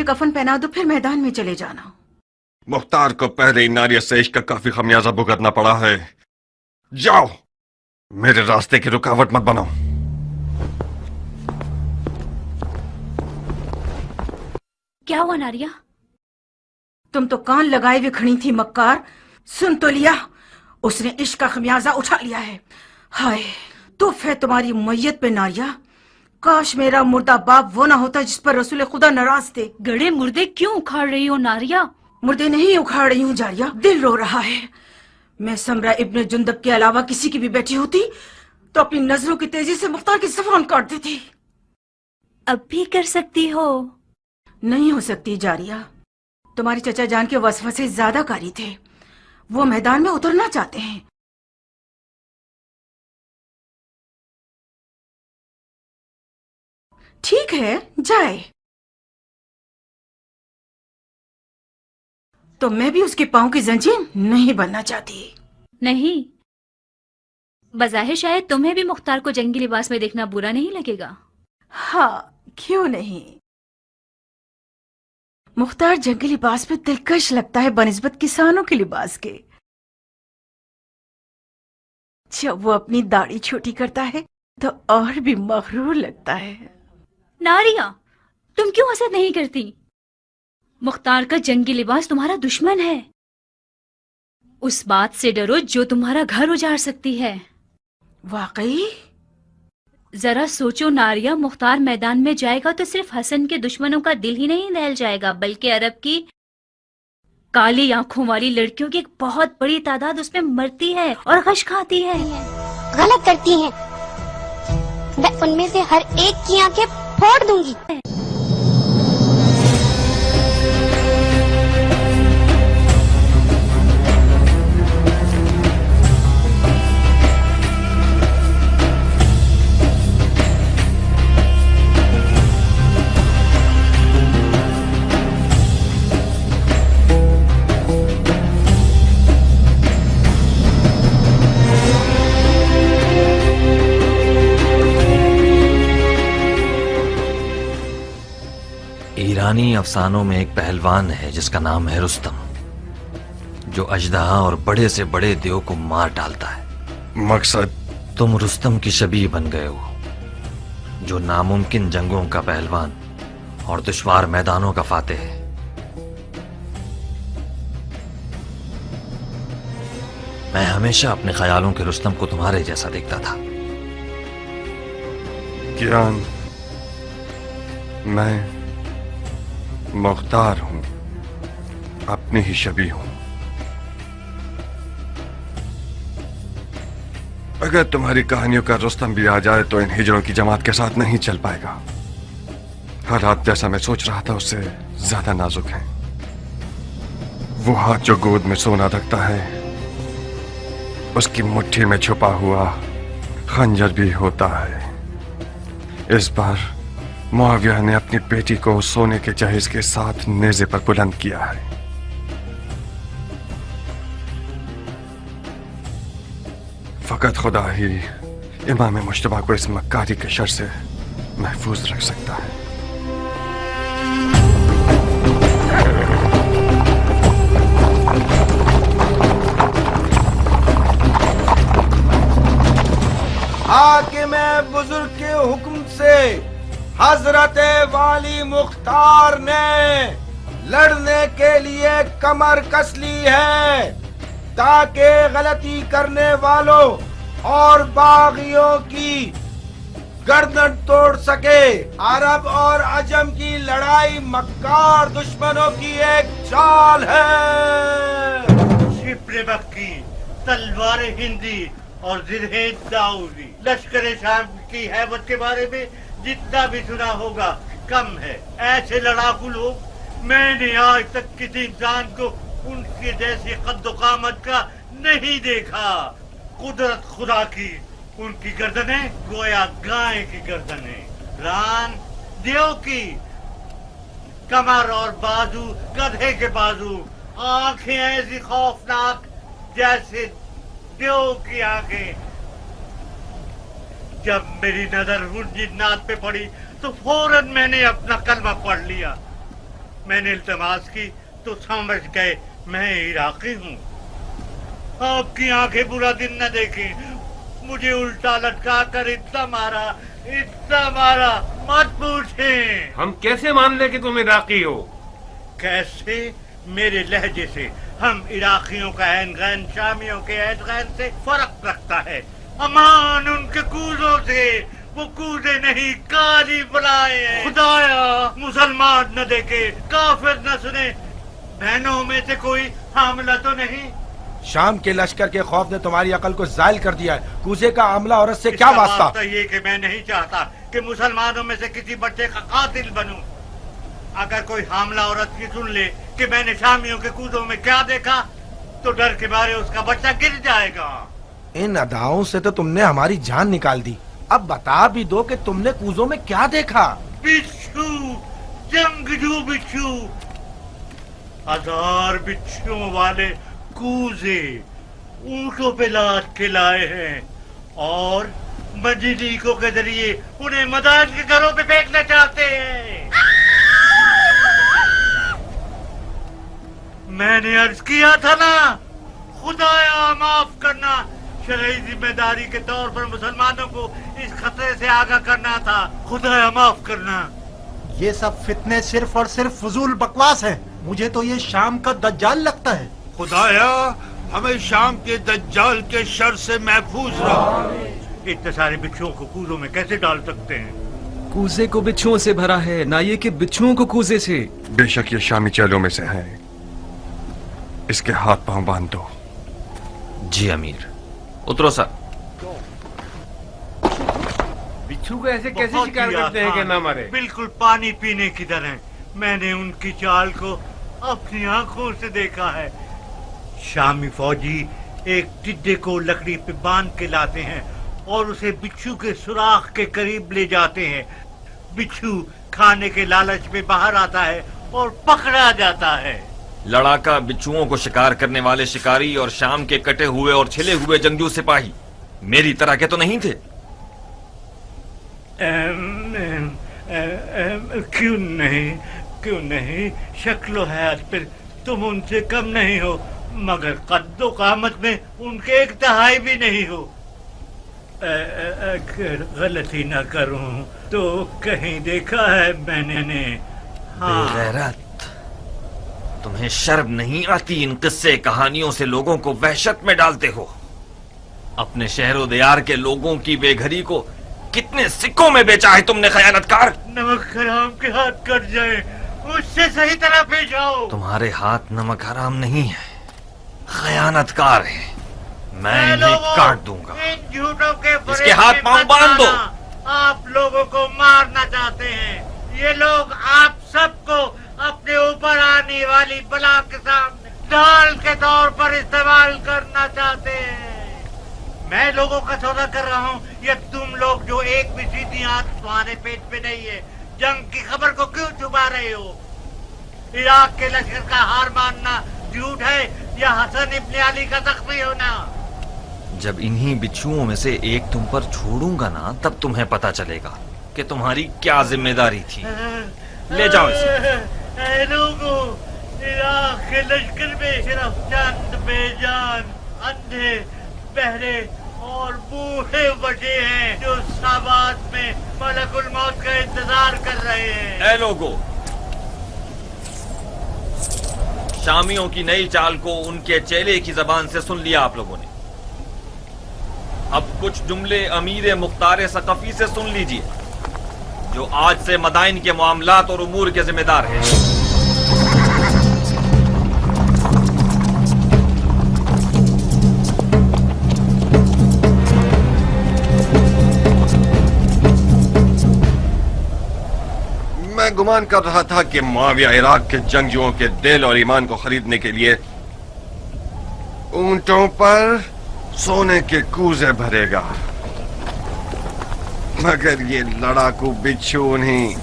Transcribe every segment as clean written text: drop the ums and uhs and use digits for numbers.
कफन पहना दो, फिर मैदान में चले जाना। मुख्तार को पहले ही नारिया से इश्क का काफी खमियाजा भुगतना पड़ा है। जाओ, मेरे रास्ते की रुकावट मत बनो। क्या हुआ नारिया? तुम तो कान लगाए हुए खड़ी थी मक्कार, सुन तो लिया, उसने इश्क का खमियाजा उठा लिया है। हाय तूफ है तुम्हारी मैयत पे नारिया। काश मेरा मुर्दा बाप वो ना होता जिस पर रसूल खुदा नाराज थे। गड़े मुर्दे क्यों उखाड़ रही हो नारिया? मुर्दे नहीं उखाड़ रही हूँ जारिया, दिल रो रहा है। मैं समरा इब्न जुंदब के अलावा किसी की भी बेटी होती तो अपनी नजरों की तेजी से मुख्तार की ज़बान काट देती। अब भी कर सकती हो। नहीं हो सकती जारिया, तुम्हारे चचा जान के वसवसे ज्यादा कारी थे, वो मैदान में उतरना चाहते हैं। ठीक है जाए, तो मैं भी उसके पांव की जंजीर नहीं बनना चाहती। नहीं, बज़ाहिर शायद तुम्हें भी मुख्तार को जंगी लिबास में देखना बुरा नहीं लगेगा। हाँ क्यों नहीं, मुख्तार जंगी लिबास में दिलकश लगता है बनिस्बत किसानों के लिबास के। जब वो अपनी दाढ़ी छोटी करता है तो और भी मगरूर लगता है। नारिया, तुम क्यों हसद नहीं करती? मुख्तार का जंगी लिबास तुम्हारा दुश्मन है। उस बात से डरो जो तुम्हारा घर उजाड़ सकती है। वाकई? जरा सोचो नारिया, मुख्तार मैदान में जाएगा तो सिर्फ हसन के दुश्मनों का दिल ही नहीं दहल जाएगा, बल्कि अरब की काली आंखों वाली लड़कियों की एक बहुत बड़ी तादाद उसमें मरती है और गश खाती है। गलत करती हैं, मैं उनमें से हर एक की आंखें फोड़ दूंगी। ईरानी अफसानों में एक पहलवान है जिसका नाम है रुस्तम, जो अजदहा और बड़े से बड़े देव को मार डालता है। मकसद? तुम रुस्तम की शबीह बन गए हो, जो नामुमकिन जंगों का पहलवान और दुश्वार मैदानों का फातेह है। मैं हमेशा अपने ख्यालों के रुस्तम को तुम्हारे जैसा देखता था। कियान, मैं मुख्तार हूं, अपनी ही शबीह हूं। अगर तुम्हारी कहानियों का रुस्तम भी आ जाए तो इन हिजड़ों की जमात के साथ नहीं चल पाएगा। हालात जैसा मैं सोच रहा था उससे ज्यादा नाजुक हैं। वो हाथ जो गोद में सोना रखता है, उसकी मुट्ठी में छुपा हुआ खंजर भी होता है। इस बार मुआविया ने अपनी बेटी को सोने के जहेज के साथ नेज़े पर बुलंद किया है। फकत खुदा ही इमाम मुश्तबा को इस मक्कारी के शर से महफूज रख सकता है। हाकिम बुजुर्ग के हुक्म से हजरत वाली मुख्तार ने लड़ने के लिए कमर कस ली है, ताकि गलती करने वालों और बागियों की गर्दन तोड़ सके। अरब और अजम की लड़ाई मक्कार दुश्मनों की एक चाल है। शिप्रे मक्की, तलवार हिंदी और जिरहे दाऊदी, लश्कर शाम की हैबत के बारे में जितना भी सुना होगा कम है। ऐसे लड़ाकू लोग मैंने आज तक किसी इंसान को उनके जैसी कद्दो कामत का नहीं देखा। कुदरत खुदा की, उनकी गर्दनें गोया गाय की गर्दनें, रान देव की, कमर और बाजू गधे के बाजू, आंखें ऐसी खौफनाक जैसे देव की आंखें। जब मेरी नजर उन जिन्नात पे पड़ी तो फौरन मैंने अपना कलमा पढ़ लिया। मैंने इल्तमास की तो समझ गए मैं इराकी हूँ। आपकी आंखें बुरा दिन न देखें। मुझे उल्टा लटका कर इतना मारा, मत पूछें। हम कैसे मान ले कि तुम इराकी हो? कैसे? मेरे लहजे से। हम इराकियों का ऐन गैन शामियों के ऐन गैन से फर्क रखता है। अमान उनके कूजों से, वो कूदे नहीं काली बुलाए हैं। खुदाया मुसलमान न देखे, काफिर न सुने, बहनों में से कोई हामला तो नहीं? शाम के लश्कर के खौफ ने तुम्हारी अकल को जायल कर दिया है। कूजे का आमला औरत से क्या वास्ता? तो ये कि मैं नहीं चाहता कि मुसलमानों में से किसी बच्चे का कातिल बनूं। अगर कोई हामला औरत की सुन ले कि मैंने शामियों के कूदों में क्या देखा, तो डर के मारे उसका बच्चा गिर जाएगा। इन अदाओं से तो तुमने हमारी जान निकाल दी। अब बता भी दो कि तुमने कूजों में क्या देखा? बिच्छू, जंगजू बिच्छू, 1000 बिच्छुओं वाले कूजे ऊंटों पे लाद के लाए हैं और मजदीकों के जरिए उन्हें मदान के घरों पे फेंकना चाहते हैं। मैंने अर्ज किया था ना, खुदाया माफ करना। शरई जिम्मेदारी के तौर पर मुसलमानों को इस खतरे से आगाह करना था। खुदाया माफ करना। ये सब फितने सिर्फ और सिर्फ फजूल बकवास है। मुझे तो ये शाम का दज्जाल लगता है। खुदाया हमें शाम के दज्जाल के शर से महफूज रहा। इतने सारे बिच्छुओं को कूजों में कैसे डाल सकते हैं? कूजे को बिच्छुओं से भरा है, ना ये कि बिच्छुओं को कूजे से। बेशक ये शामी चेलों में से है। इसके हाथ पांव बांध दो। जी अमीर। उतरो सर। बिच्छू को ऐसे कैसे बहुत शिकार ही करते हैं कि आसान, ना मारे? बिल्कुल पानी पीने की तरह। मैंने उनकी चाल को अपनी आंखों से देखा है। शामी फौजी एक टिड्डे को लकड़ी पे बांध के लाते हैं और उसे बिच्छू के सुराख के करीब ले जाते हैं। बिच्छू खाने के लालच में बाहर आता है और पकड़ा जाता है। लड़ाका बिच्छुओं को शिकार करने वाले शिकारी और शाम के कटे हुए और छिले हुए जंगजू सिपाही मेरी तरह के तो नहीं थे? क्यों नहीं, शक्लो हैत पर तुम उनसे कम नहीं हो, मगर कद्दो कामत में उनके एक तिहाई भी नहीं हो। अगर गलती न करूं तो कहीं देखा है मैंने। हाँ। बेगैरत, तुम्हें शर्म नहीं आती? इन किस्से कहानियों से लोगों को वहशत में डालते हो। अपने शहरो दियार के लोगों की बेघरी को कितने सिक्कों में बेचा है तुमने, खयानतकार। नमक हराम के हाथ कट जाए, उससे सही तरह पेश आओ। तुम्हारे हाथ नमक हराम नहीं है, खयानतकार है। मैं इन्हें काट दूंगा। इन झूठों के इसके हाथ पांव बांध दो। आप लोगों को मारना चाहते हैं। ये लोग आप सबको अपने ऊपर आने वाली बला के सामने ढाल के तौर पर इस्तेमाल करना चाहते हैं। मैं लोगों का सौदा कर रहा हूँ, ये तुम लोग जो एक भी सीधी आंच तुम्हारे पेट पे नहीं है, जंग की खबर को क्यों छुपा रहे हो? इराक के लश्कर का हार मानना झूठ है या हसन इब्ने अली का जख्मी होना? जब इन्हीं बिच्छुओं में से एक तुम पर छोड़ूंगा ना, तब तुम्हें पता चलेगा कि तुम्हारी क्या जिम्मेदारी थी। ले जाओ इसे। लोगों, इराक के लश्कर में सिर्फ चंद बेजान, अंधे, बहरे और बूढ़े बचे हैं जो साबात में मलकुल मौत का इंतजार कर रहे हैं। ऐ लोगों, शामियों की नई चाल को उनके चेले की जबान से सुन लिया आप लोगों ने। अब कुछ जुमले अमीर मुख्तार सकफी से सुन लीजिए, जो आज से मदाइन के मामलात और उमूर के जिम्मेदार हैं। मैं गुमान कर रहा था कि मुआविया इराक के जंगजुओं के दिल और ईमान को खरीदने के लिए ऊंटों पर सोने के कूजे भरेगा, मगर ये लड़ाकू बिच्छू उन्हीं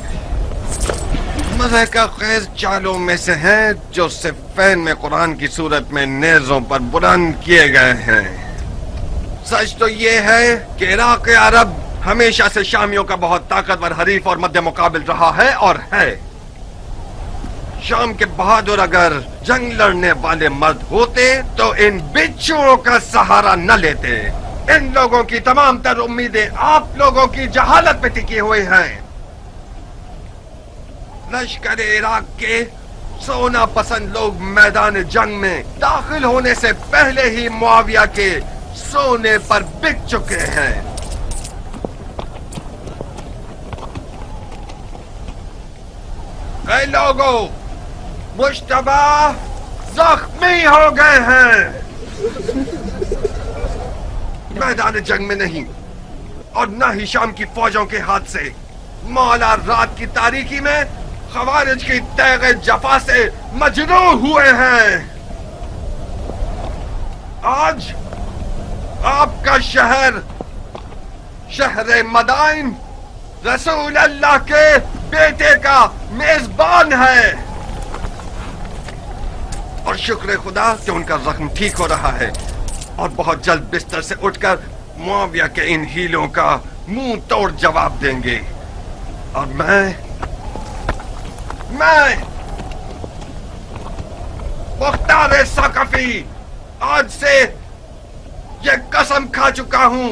मज़हका ख़ैर चालों में से हैं जो सिफ़ैन में कुरान की सूरत में नेज़ों पर बुलंद किए गए हैं। सच तो ये है कि इराक़ अरब हमेशा से शामियों का बहुत ताकतवर हरीफ और मध्य मुकाबिल रहा है और है। शाम के बहादुर अगर जंग लड़ने वाले मर्द होते तो इन बिच्छुओं का सहारा न लेते। इन लोगों की तमाम तर उम्मीदें आप लोगों की जहालत पे टिकी हुई हैं। लश्कर इराक के सोना पसंद लोग मैदान जंग में दाखिल होने से पहले ही मुआविया के सोने पर बिक चुके हैं। कई लोगों मुश्तबा जख्मी हो गए हैं। मैदान जंग में नहीं और न ही शाम की फौजों के हाथ से, मौला रात की तारीकी में खवारिज की तैगे जफा से मजरूह हुए हैं। आज आपका शहर, शहर मदाइन, रसूल अल्लाह के बेटे का मेजबान है और शुक्र खुदा कि उनका जख्म ठीक हो रहा है और बहुत जल्द बिस्तर से उठकर मुआविया के इन हीलों का मुंह तोड़ जवाब देंगे। और मैं मुख्तार सकफी आज से ये कसम खा चुका हूं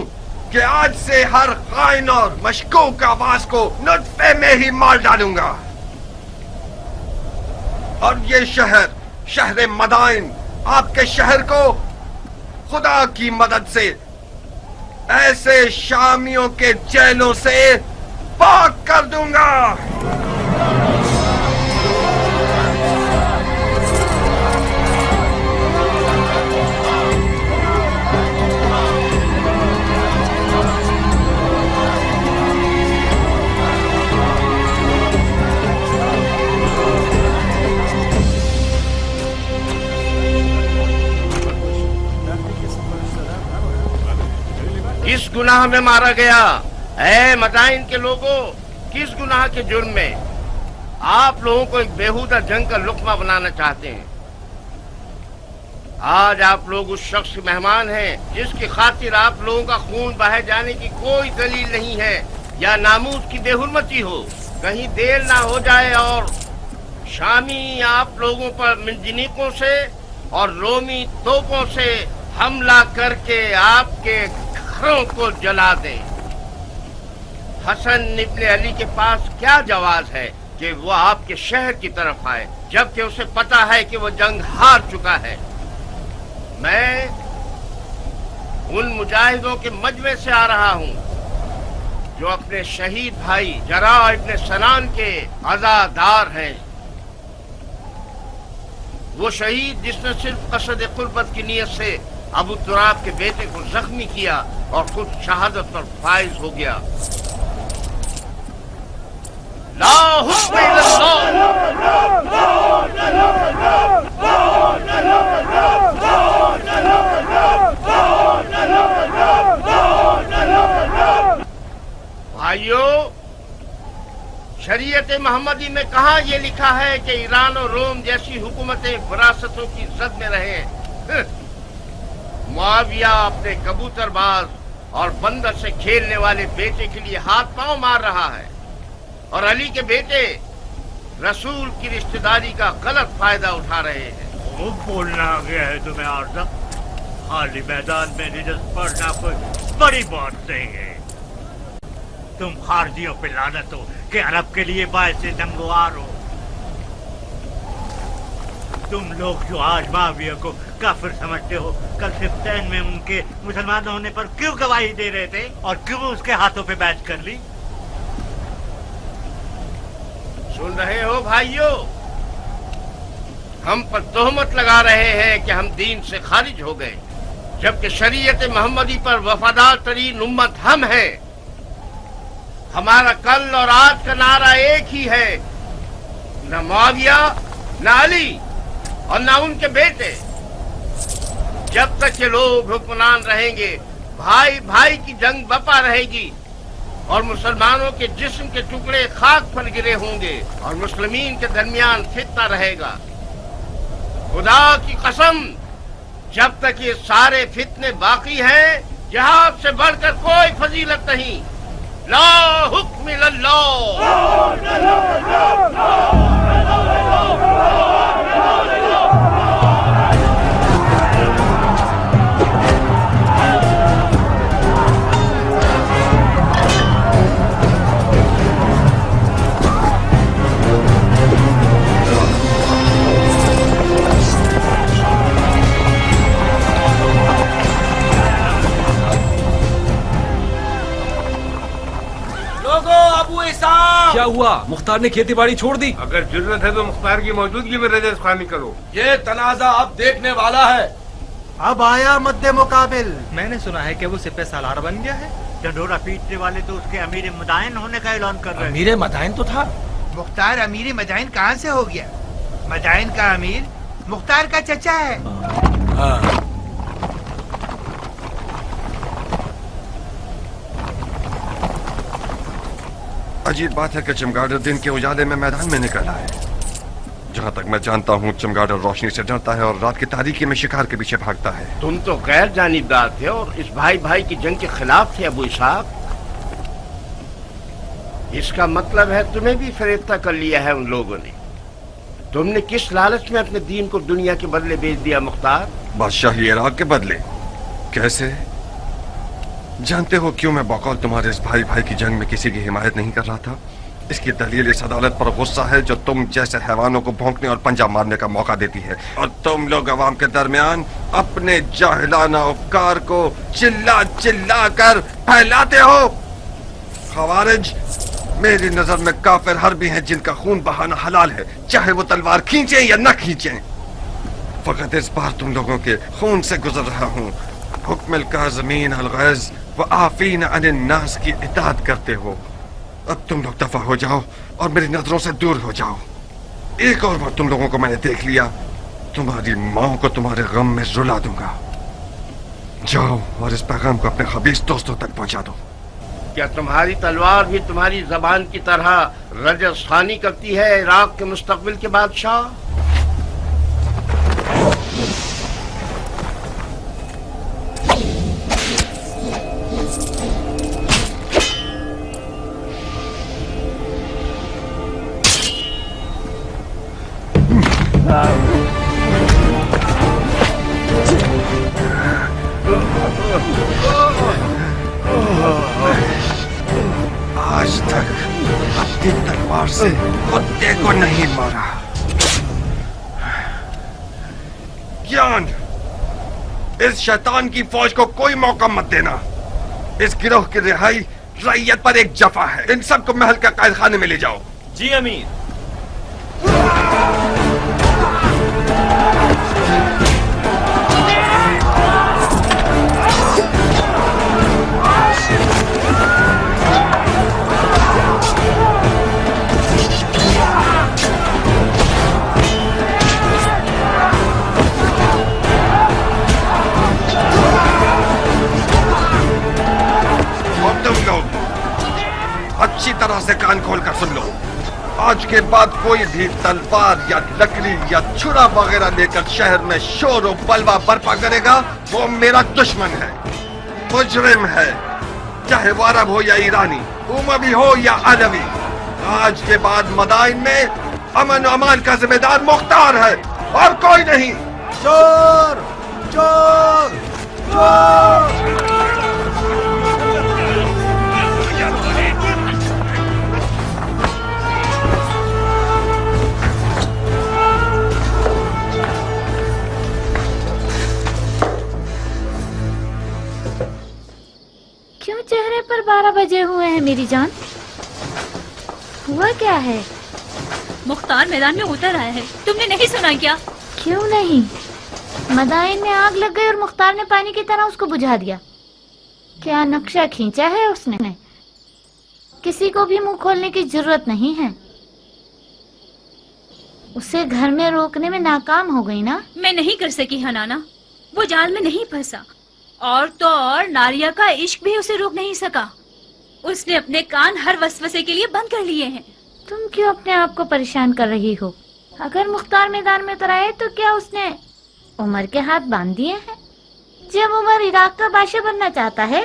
कि आज से हर खाइन और मशकूक आवाज को नुत्फे में ही मार डालूंगा। और ये शहर, शहर मदाइन, आपके शहर को खुदा की मदद से ऐसे शामियों के जेलों से पाक कर दूंगा। किस गुनाह में मारा गया? ऐ मदाइन के लोगों, किस गुनाह के जुर्म में आप लोगों को एक बेहुदा जंग का लुक्मा बनाना चाहते हैं? आज आप लोग उस शख्स के मेहमान हैं जिसकी खातिर आप लोगों का खून बहाए जाने की कोई दलील नहीं है या नामूस की बेहुरमती हो। कहीं देर ना हो जाए और शामी आप लोगों पर मिंजनीकों से और रोमी तोपों से हमला करके आपके घरों को जला दे। हसन इब्ने अली के पास क्या जवाज है कि वो आपके शहर की तरफ आए जबकि उसे पता है कि वो जंग हार चुका है। मैं उन मुजाहिदों के मजमे से आ रहा हूं जो अपने शहीद भाई जरा इब्ने सनान के अज़ादार हैं। वो शहीद जिसने सिर्फ कसद कुर्बत की नीयत से अबू तुराब के बेटे को जख्मी किया और खुद शहादत पर फाइज हो गया। ला हुक्म भाइयों, शरीयत मोहम्मदी में कहाँ ये लिखा है कि ईरान और रोम जैसी हुकूमतें विरासतों की जद में रहे? मुआविया अपने कबूतरबाज और बंदर से खेलने वाले बेटे के लिए हाथ पांव मार रहा है और अली के बेटे रसूल की रिश्तेदारी का गलत फायदा उठा रहे हैं। वो बोलना आ गया है तुम्हें आरज़ा? खाली मैदान में निजत पड़ना कोई बड़ी बात नहीं है। तुम खारजियों पे लानत हो कि अरब के लिए बायस नमवार हो। तुम लोग जो आज माविया को काफिर समझते हो, कल सिफ्तैन में उनके मुसलमान होने पर क्यों गवाही दे रहे थे और क्यों उसके हाथों पे बैच कर ली? सुन रहे हो भाइयों, हम पर तोहमत लगा रहे हैं कि हम दीन से खारिज हो गए, जबकि शरीयत मोहम्मदी पर वफादार तरीन उम्मत हम हैं। हमारा कल और आज का नारा एक ही है, न मुआविया, न अली और न उनके बेटे। जब तक ये लोग हुक्मरान रहेंगे, भाई भाई की जंग बपा रहेगी और मुसलमानों के जिस्म के टुकड़े खाक पर गिरे होंगे और मुस्लिमीन के दरमियान फितना रहेगा। खुदा की कसम, जब तक ये सारे फितने बाकी हैं, जिहाद से बढ़कर कोई फजीलत नहीं। ला हुक्म इल्लल्लाह। मौलवी साहब। क्या हुआ? मुख्तार ने खेती बाड़ी छोड़ दी? अगर जरूरत है तो मुख्तार की मौजूदगी में रजस खानी करो। ये तनाजा अब देखने वाला है। अब आया मद्दे मुकाबिल। मैंने सुना है कि वो सिपह सालार बन गया है। डंडोरा पीटने वाले तो उसके अमीर मदाइन होने का ऐलान कर रहे हैं। अमीर मदाइन तो था। मुख्तार अमीर मदाइन कहाँ से हो गया? मदाइन का अमीर मुख्तार का चचा है। हाँ। अजीब बात है कि चमगादड़ दिन के उजाले में मैदान में निकला है। जहाँ तक मैं जानता हूँ चमगादड़ रोशनी से डरता है और रात की तारीकी में शिकार के पीछे भागता है। तुम तो गैर जानिबदार थे और इस भाई भाई की जंग के खिलाफ थे अबू इसहाक। इसका मतलब है तुम्हें भी फरेफ्ता कर लिया है उन लोगों ने। तुमने किस लालच में अपने दीन को दुनिया के बदले बेच दिया मुख्तार? बादशाही इराक के बदले? कैसे? जानते हो क्यों मैं बकौल तुम्हारे इस भाई भाई की जंग में किसी की हिमायत नहीं कर रहा था? इसकी दलील इस अदालत पर गुस्सा है जो तुम जैसे हैवानों को भौंकने और पंजा मारने का मौका देती है, और तुम लोग अवाम के दरमियान अपने जाहिलाना उपकार को चिल्ला चिल्ला कर फैलाते हो। खवारिज मेरी नजर में काफिर हर्बी हैं जिनका खून बहाना हलाल है, चाहे वो तलवार खींचे या न खींचे। फकत इस बार तुम लोगों के खून से गुजर रहा हूँ। हुक्म काज़मीन अल गैज़ व आफीन अनिन नास की इताअत करते हो। अब तुम लोग दफा हो जाओ और मेरी नजरों से दूर हो जाओ। एक और बार तुम लोगों को मैंने देख लिया, तुम्हारी माँ को तुम्हारे गम में रुला दूंगा। जाओ और इस पैगाम को अपने खबीस दोस्तों तक पहुंचा दो। क्या तुम्हारी तलवार भी तुम्हारी जबान की तरह रजस खानी करती है इराक के मुस्तकबिल के बादशाह? आज तक अपनी तलवार से कुत्ते को नहीं मारा। ज्ञान, इस शैतान की फौज को कोई मौका मत देना। इस गिरोह की रिहाई रैयत पर एक जफा है। इन सबको महल के कैद खाने में ले जाओ। जी अमीर। अच्छी तरह से कान खोल कर सुन लो। आज के बाद कोई भी तलवार या लकड़ी या छुरा वगैरह लेकर शहर में शोर और बलवा बर्पा करेगा, वो मेरा दुश्मन है, मुजरिम है, चाहे वो अरब हो या ईरानी, उमवी हो या अलवी। आज के बाद मदाइन में अमन और अमान का जिम्मेदार मुख्तार है और कोई नहीं। चोर चोर चोर। क्यों चेहरे पर 12 बजे हुए हैं मेरी जान? हुआ क्या है? मुख्तार मैदान में उतर आया है, तुमने नहीं सुना क्या? क्यों नहीं? मदाइन में आग लग गई और मुख्तार ने पानी की तरह उसको बुझा दिया। क्या नक्शा खींचा है उसने? किसी को भी मुंह खोलने की जरूरत नहीं है। उसे घर में रोकने में नाकाम हो गई ना? मैं नहीं कर सकी हनाना, वो जाल में नहीं फंसा। और तो और नारिया का इश्क भी उसे रोक नहीं सका। उसने अपने कान हर वसवसे के लिए बंद कर लिए हैं। तुम क्यों अपने आप को परेशान कर रही हो? अगर मुख्तार मैदान में उतर आए तो क्या उसने उमर के हाथ बांध दिए हैं? जब उमर इराक का बादशाह बनना चाहता है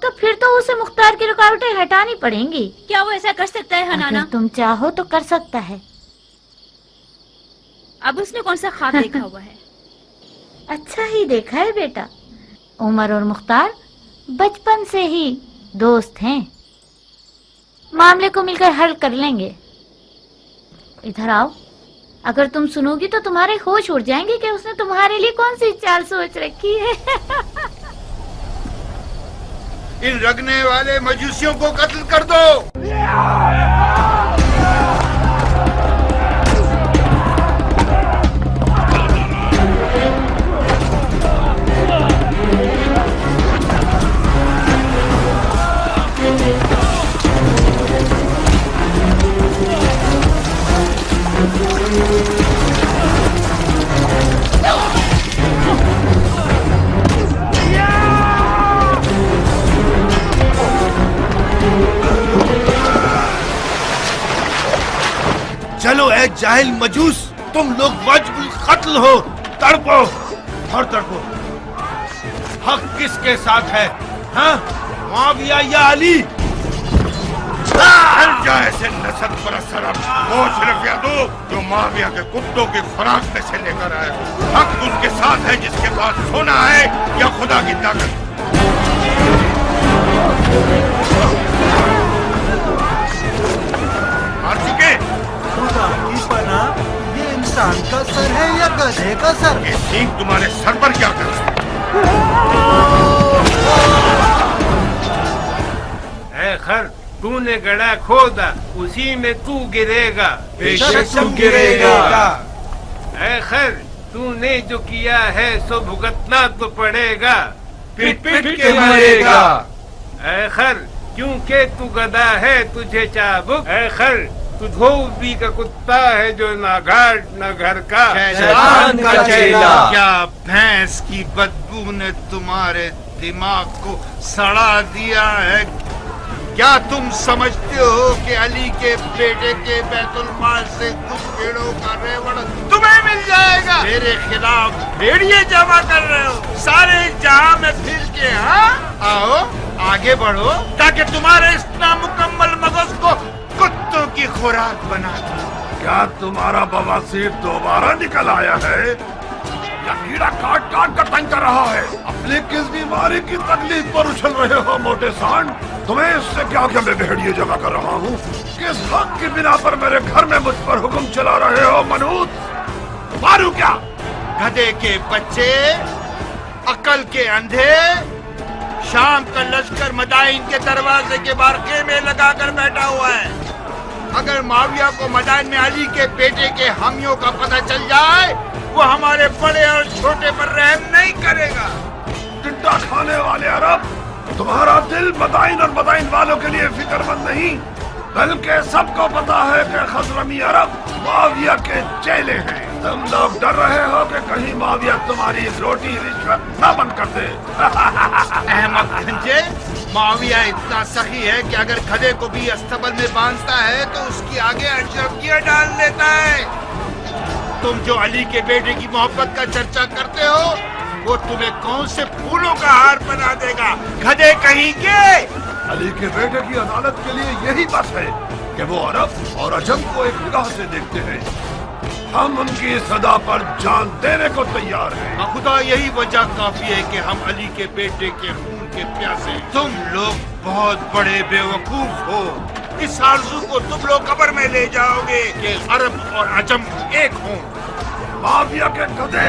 तो फिर तो उसे मुख्तार की रुकावटें हटानी पड़ेंगी। क्या वो ऐसा कर सकता है हनाना? अगर तुम चाहो तो कर सकता है। अब उसने कौन सा ख्वाब देखा हुआ है? अच्छा ही देखा है बेटा। उमर और मुख्तार बचपन से ही दोस्त हैं। मामले को मिलकर हल कर लेंगे। इधर आओ, अगर तुम सुनोगी तो तुम्हारे होश उड़ जाएंगे कि उसने तुम्हारे लिए कौन सी चाल सोच रखी है। इन रगने वाले मजूसियों को कत्ल कर दो। चलो ए जाहिल मजूस, तुम लोग वाजिबुल कत्ल हो, तड़पो और तड़पो। हक किसके साथ है? हाँ, मुआविया या अली? हर जाए ऐसे नसब परस्त सरब, वो सिर्फ यादो जो मुआविया के कुत्तों की खुराक में से लेकर आया। हक उसके साथ है जिसके पास सोना है या खुदा की ताकत। मार चुके? खुदा की पनाह, ये इंसान का सर है या गधे का सर? ये सींग तुम्हारे सर पर क्या कर रहा है? खर, तूने गड़ा खोदा, उसी में तू गिरेगा। बेशक तुम गिरेगा। ऐ खर, तूने जो किया है सो भुगतना तो पड़ेगा। पिट पिट के मरेगा। ऐ खर, क्योंकि तू गधा है तुझे चाबुक। ऐ खर, तू धोबी का कुत्ता है जो ना घाट ना घर का। शैतान का चेला। क्या भैंस की बदबू ने तुम्हारे दिमाग को सड़ा दिया है? क्या तुम समझते हो कि अली के बेटे के बैतुल माल से कुछ भेड़ों का रेवड़ तुम्हें मिल जाएगा? मेरे खिलाफ भेड़िए जमा कर रहे हो सारे जहां में फिर के। हाँ, आओ आगे बढ़ो ताकि तुम्हारे इस नामुकम्मल मगज को कुत्तों की खुराक बना दो। क्या तुम्हारा बवासीर दोबारा निकल आया है या कीड़ा काट काट कर तंग कर रहा है? अपनी किस बीमारी की तकलीफ पर उछल रहे हो मोटे सांड? तुम्हें इससे क्या कि मैं भेड़िए जमा कर रहा हूँ? किस हक की बिना पर मेरे घर में मुझ पर हुक्म चला रहे हो मनूत? मारू क्या? गधे के बच्चे, अकल के अंधे, शाम का लश्कर मदाइन के दरवाजे के बाहर खेमे लगा कर बैठा हुआ है। अगर माविया को मदाइन में अली के बेटे के हामियों का पता चल जाए, वो हमारे बड़े और छोटे पर रहम नहीं करेगा। टिड्डा खाने वाले अरब, तुम्हारा दिल मदाइन और मदाइन वालों के लिए फिक्रमंद नहीं, बल्कि सबको पता है कि खजरमी अरब माविया के चेले हैं। तुम लोग डर रहे हो कि कहीं माविया तुम्हारी रोटी रिश्वत न बंद कर दे। अहमद गंजे, माविया इतना सही है कि अगर गधे को भी अस्तबल में बांधता है तो उसकी आगे अशरफियां डाल देता है। तुम जो अली के बेटे की मोहब्बत का चर्चा करते हो, वो तुम्हें कौन से फूलों का हार बना देगा, गधे कहीं के। अली के बेटे की अदालत के लिए यही बस है कि वो अरब और अजम को एक निगाह से देखते हैं। हम उनकी सदा पर जान देने को तैयार हैं। खुदा यही वजह काफी है कि हम अली के बेटे के खून के प्यासे। तुम लोग बहुत बड़े बेवकूफ हो। इस आरज़ू को तुम लोग कब्र में ले जाओगे कि अरब और अजम एक हों। माफिया के गधे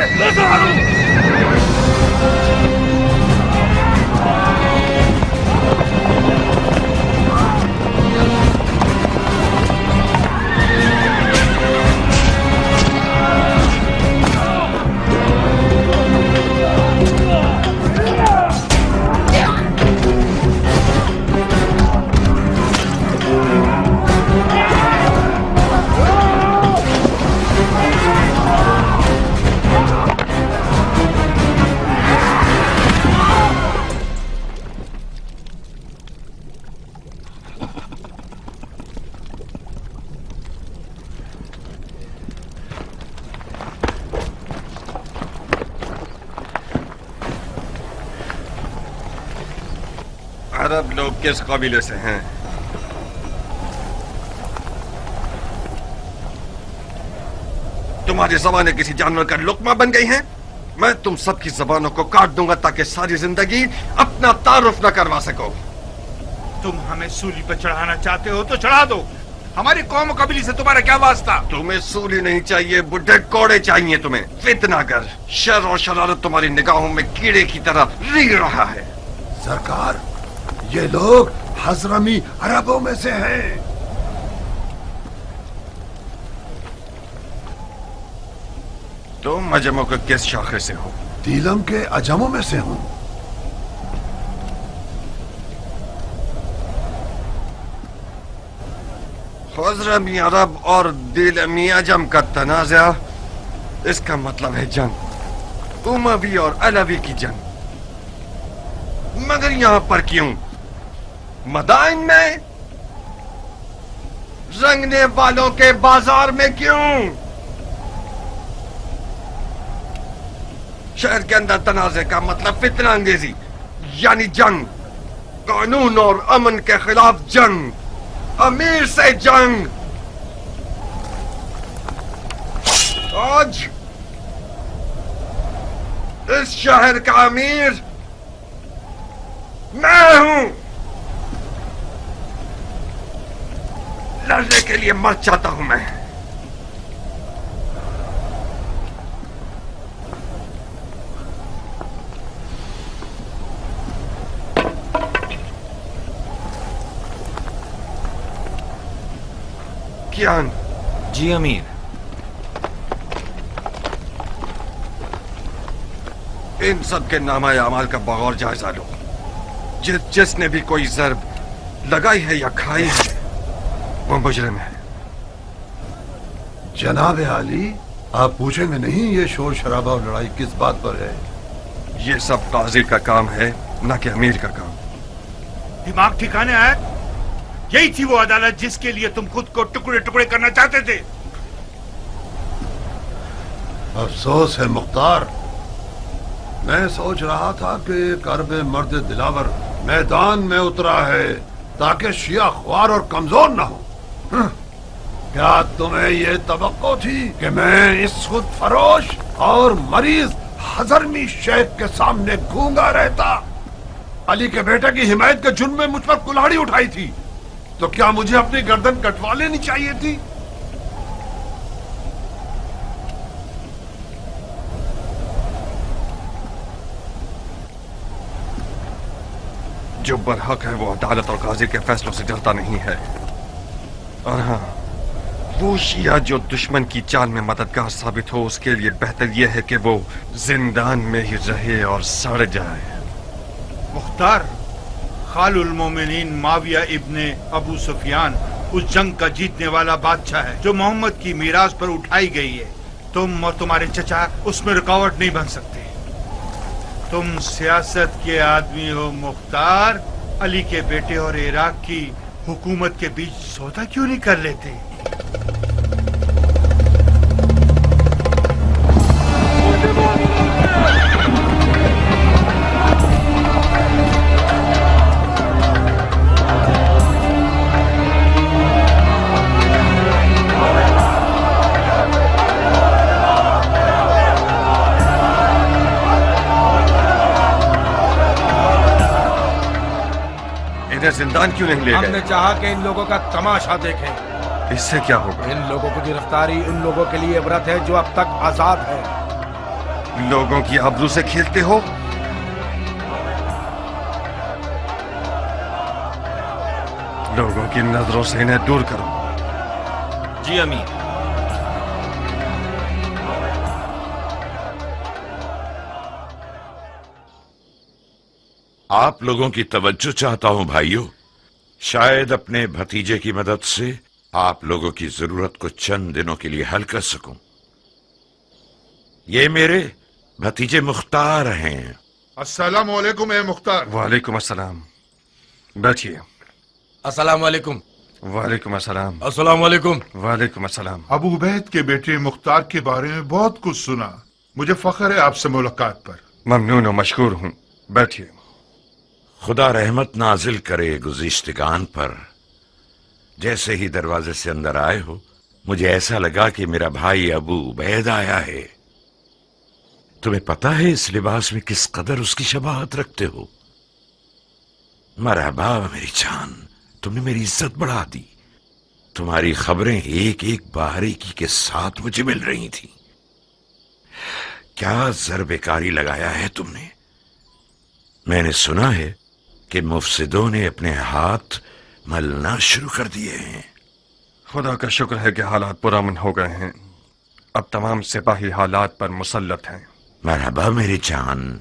अरब लोग किस कबीले से हैं? तुम्हारी जबानें किसी जानवर का लुकमा बन गई हैं? मैं तुम सबकी जबानों को काट दूंगा ताकि सारी जिंदगी अपना तारुफ न करवा सको। तुम हमें सूली पर चढ़ाना चाहते हो तो चढ़ा दो। हमारी कौम कबीले से तुम्हारा क्या वास्ता? तुम्हें सूली नहीं चाहिए, बुढ़े कोड़े चाहिए तुम्हें। फितना कर, शर और शरारत तुम्हारी निगाहों में कीड़े की तरह रींग रहा है। सरकार, ये लोग हजरमी अरबों में से हैं। तुम अजमों के किस शाखे से हो? तीलम के अजमों में से हूँ। खुज़रमी अरब और दिलमी अजम का तनाज़ा, इसका मतलब है जंग, उमवी और अलवी की जंग। मगर यहाँ पर क्यों? मदाइन में? रंगने वालों के बाजार में क्यों? शहर के अंदर तनाज़े का मतलब फितना अंगेजी, यानी जंग, कानून और अमन के खिलाफ जंग, अमीर से जंग। आज इस शहर का अमीर मैं हूं। लड़ने के लिए मर जाता हूं मैं। कियान। जी अमीर। इन सब के नामा अमाल का बगौर जायजा लो। जिसने भी कोई ज़र्ब लगाई है या खाई है वो मुजरिम है। जनाब आली, आप पूछेंगे नहीं ये शोर शराबा और लड़ाई किस बात पर है? ये सब काजी का काम है, न कि अमीर का काम। दिमाग ठिकाने आया? यही थी वो अदालत जिसके लिए तुम खुद को टुकड़े टुकड़े करना चाहते थे। अफसोस है मुख्तार, मैं सोच रहा था कि एक अरब मर्द दिलावर मैदान में उतरा है ताकि शिया ख्वार और कमजोर न हो। क्या तुम्हें ये तवक्को थी कि मैं इस खुद फरोश और मरीज हजरमी शेख के सामने गूंगा रहता? अली के बेटे की हिमायत के जुर्म में मुझ पर कुल्हाड़ी उठाई थी, तो क्या मुझे अपनी गर्दन कटवा लेनी चाहिए थी? जो बरहक है वो अदालत और काजी के फैसलों से डरता नहीं है। और हाँ, वो शिया जो दुश्मन की चाल में मददगार साबित हो, उसके लिए बेहतर यह है कि वो जिंदान में ही रहे और सड़ जाए। मुख्तार, खालुल मोमिनीन माविया इब्ने अबू सुफियान उस जंग का जीतने वाला बादशाह है जो मोहम्मद की मीरास पर उठाई गई है। तुम और तुम्हारे चचा उसमें रुकावट नहीं बन सकते। तुम सियासत के आदमी हो मुख्तार। अली के बेटे और इराक की हुकूमत के बीच सौदा क्यों नहीं कर लेते? जिंदान क्यों नहीं ले गए? हमने चाहा कि इन लोगों का तमाशा देखें। इससे क्या होगा? इन लोगों की गिरफ्तारी उन लोगों के लिए इबरत है जो अब तक आजाद है। लोगों की आबरू से खेलते हो? लोगों की नजरों से इन्हें दूर करो। जी अमीर। आप लोगों की तवज्जो चाहता हूं भाइयों। शायद अपने भतीजे की मदद से आप लोगों की जरूरत को चंद दिनों के लिए हल कर सकूं। ये मेरे भतीजे मुख्तार हैं। अस्सलाम वालेकुम ए मुख्तार। वालेकुम अस्सलाम। बैठिए। अस्सलाम वालेकुम। वालेकुम अस्सलाम। अस्सलाम वालेकुम। वालेकुम अस्सलाम। अबू उबैद के बेटे मुख्तार के बारे में बहुत कुछ सुना। मुझे फख्र है आपसे मुलाकात पर। ममनून और मशकूर हूं। बैठिए। खुदा रहमत नाजिल करे गुज़िश्तगान पर। जैसे ही दरवाजे से अंदर आए हो, मुझे ऐसा लगा कि मेरा भाई अबू उबैद आया है। तुम्हें पता है इस लिबास में किस कदर उसकी शबाहत रखते हो? मरहबा मेरी जान, तुमने मेरी इज्जत बढ़ा दी। तुम्हारी खबरें एक एक बारीकी के साथ मुझे मिल रही थी। क्या ज़र्बेकारी लगाया है तुमने? मैंने सुना है कि मुफसिदों ने अपने हाथ मलना शुरू कर दिए हैं। खुदा का शुक्र है कि हालात पुरअमन हो गए हैं। अब तमाम सिपाही हालात पर मुसल्लत हैं। मरहबा मेरी जान।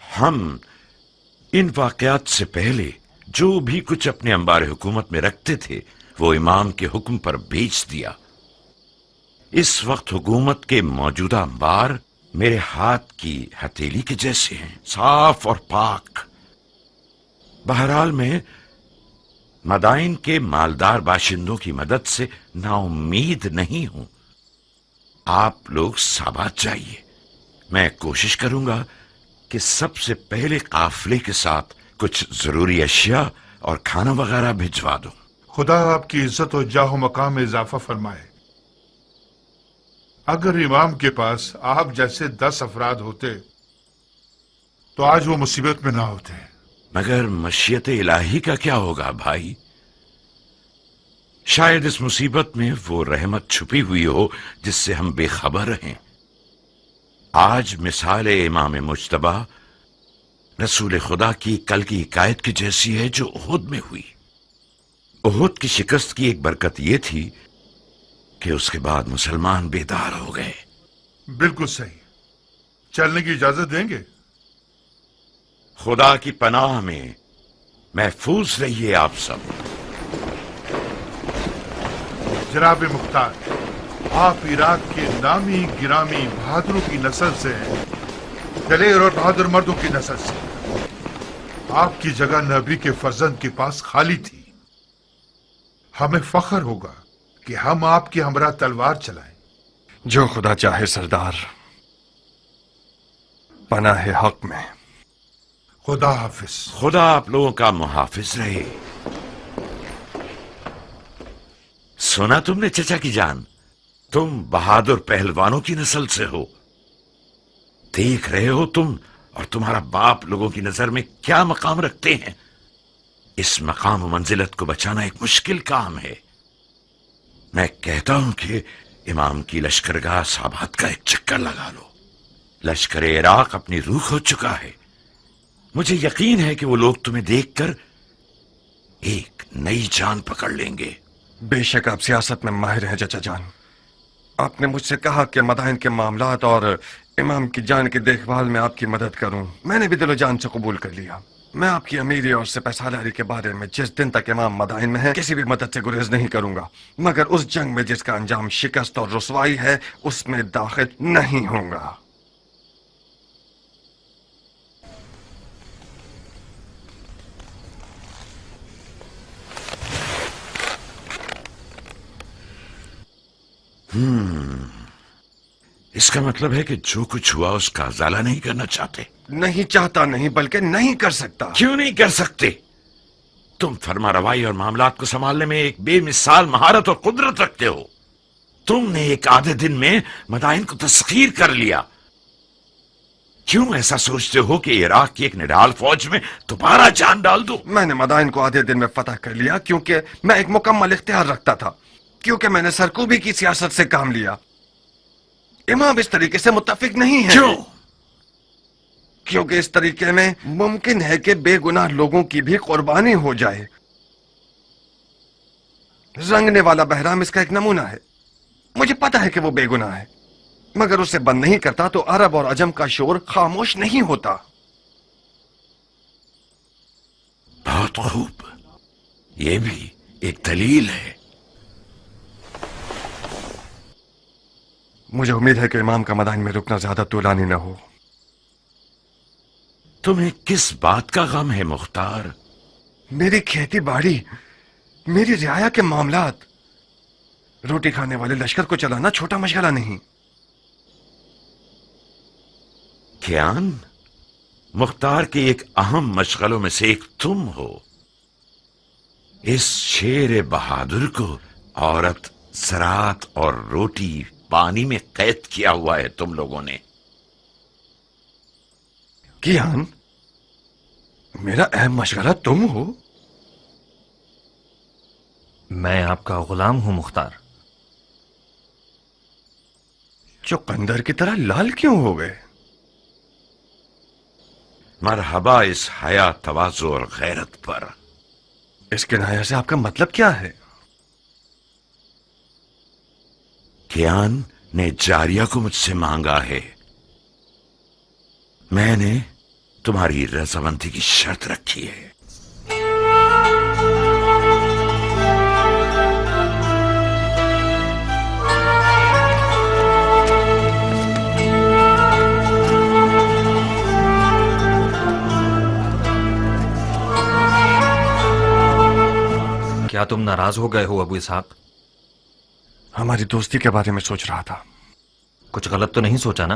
हम इन वाकयात से पहले जो भी कुछ अपने अंबार हुकूमत में रखते थे वो इमाम के हुक्म पर बेच दिया। इस वक्त हुकूमत के मौजूदा अंबार मेरे हाथ की हथेली के जैसे हैं, साफ और पाक। बहरहाल मैं मदाइन के मालदार बाशिंदों की मदद से नाउम्मीद नहीं हूं। आप लोग साबात जाइए। मैं कोशिश करूंगा कि सबसे पहले काफिले के साथ कुछ जरूरी अशिया और खाना वगैरह भिजवा दूं। खुदा आपकी इज्जत और जाहो मकाम में इजाफा फरमाए। अगर इमाम के पास आप जैसे 10 अफराद होते तो आज वो मुसीबत में ना होते। मगर मशीयत इलाही का क्या होगा भाई? शायद इस मुसीबत में वो रहमत छुपी हुई हो जिससे हम बेखबर हैं। आज मिसाल इमाम मुज्तबा रसूल खुदा की कल की हिकायत की जैसी है जो उहुद में हुई। उहुद की शिकस्त की एक बरकत ये थी कि उसके बाद मुसलमान बेदार हो गए। बिल्कुल सही। चलने की इजाजत देंगे? खुदा की पनाह में महफूज रहिए आप सब। जनाब मुख्तार, आप इराक के नामी गिरामी बहादुरों की नस्ल से हैं, दलेर और बहादुर मर्दों की नस्ल से। आपकी जगह नबी के फर्जंद के पास खाली थी। हमें फख्र होगा कि हम आपके हमरा तलवार चलाएं। जो खुदा चाहे सरदार, पनाह हक में। खुदा हाफिज। खुदा आप लोगों का मुहाफिज रहे। सुना तुमने चचा की जान, तुम बहादुर पहलवानों की नस्ल से हो। देख रहे हो तुम और तुम्हारा बाप लोगों की नजर में क्या मकाम रखते हैं। इस मकाम और मंजिलत को बचाना एक मुश्किल काम है। मैं कहता हूं कि इमाम की लश्करगाह साबात का एक चक्कर लगा लो। लश्कर इराक अपनी रूह खो चुका है। मुझे यकीन है कि वो लोग तुम्हें देखकर एक नई जान पकड़ लेंगे। बेशक आप सियासत में माहिर हैं चचा जान। आपने मुझसे कहा कि मदाइन के मामलात और इमाम की जान की देखभाल में आपकी मदद करूं। मैंने भी दिलो जान से कबूल कर लिया। मैं आपकी अमीरी और सिपहसालारी के बारे में जिस दिन तक इमाम मदाइन में है किसी भी मदद से गुरेज नहीं करूंगा, मगर उस जंग में जिसका अंजाम शिकस्त और रुसवाई है उसमें दाखिल नहीं होऊंगा। इसका मतलब है कि जो कुछ हुआ उसका अजाला नहीं करना चाहते। नहीं चाहता नहीं, बल्कि नहीं कर सकता। क्यों नहीं कर सकते? तुम फरमा रवाई और मामलात को संभालने में एक बेमिसाल महारत और कुदरत रखते हो। तुमने एक आधे दिन में मदाइन को तस्खीर कर लिया। क्यों ऐसा सोचते हो कि इराक की एक निढाल फौज में दोबारा जान डाल दो? मैंने मदाइन को आधे दिन में फतह कर लिया क्योंकि मैं एक मुकम्मल इख्तियार रखता था, क्योंकि मैंने सरकूबी की सियासत से काम लिया। इमाम इस तरीके से मुत्तफिक नहीं है। क्यों? क्योंकि इस तरीके में मुमकिन है कि बेगुनाह लोगों की भी कुर्बानी हो जाए। रंगने वाला बहराम इसका एक नमूना है। मुझे पता है कि वो बेगुनाह है, मगर उसे बंद नहीं करता तो अरब और अजम का शोर खामोश नहीं होता। बहुत खूब, ये भी एक दलील है। मुझे उम्मीद है कि इमाम का मदाइन में रुकना ज्यादा तूलानी न हो। तुम्हें किस बात का गम है मुख्तार? मेरी खेती बाड़ी, मेरी रियाया के मामलात। रोटी खाने वाले लश्कर को चलाना छोटा मशगला नहीं। कियान, मुख्तार के एक अहम मशगलों में से एक तुम हो। इस शेर बहादुर को औरत, सरात और रोटी पानी में कैद किया हुआ है तुम लोगों ने। कियान, मेरा अहम मशगला तुम हो। मैं आपका गुलाम हूं मुख्तार। चुकंदर की तरह लाल क्यों हो गए? मरहबा इस हया, तवाज़ु और गैरत पर। इस किनाया से आपका मतलब क्या है? कियान ने जारिया को मुझसे मांगा है। मैंने तुम्हारी रजामंदी की शर्त रखी है। क्या तुम नाराज हो गए हो अबू इसहाक? हमारी दोस्ती के बारे में सोच रहा था। कुछ गलत तो नहीं सोचा ना?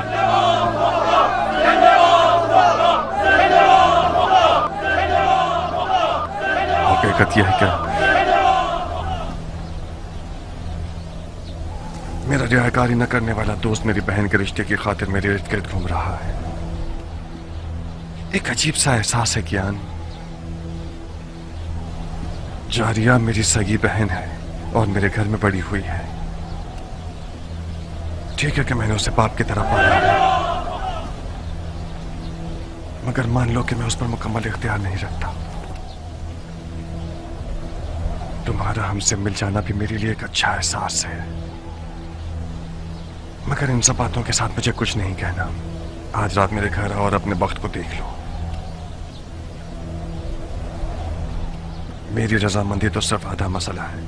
हकीकत यह है क्या मेरा रियाकारी न करने वाला दोस्त मेरी बहन के रिश्ते की खातिर मेरे इर्द गिर्द घूम रहा है। एक अजीब सा एहसास है कियान, जारिया मेरी सगी बहन है और मेरे घर में बड़ी हुई है। ठीक है कि मैंने उसे बाप की तरह पाला है, मगर मान लो कि मैं उस पर मुकम्मल इख्तियार नहीं रखता। तुम्हारा हमसे मिल जाना भी मेरे लिए एक अच्छा एहसास है, मगर इन सब बातों के साथ मुझे कुछ नहीं कहना। आज रात मेरे घर आओ और अपने वक्त को देख लो। मेरी रजामंदी तो सिर्फ आधा मसला है।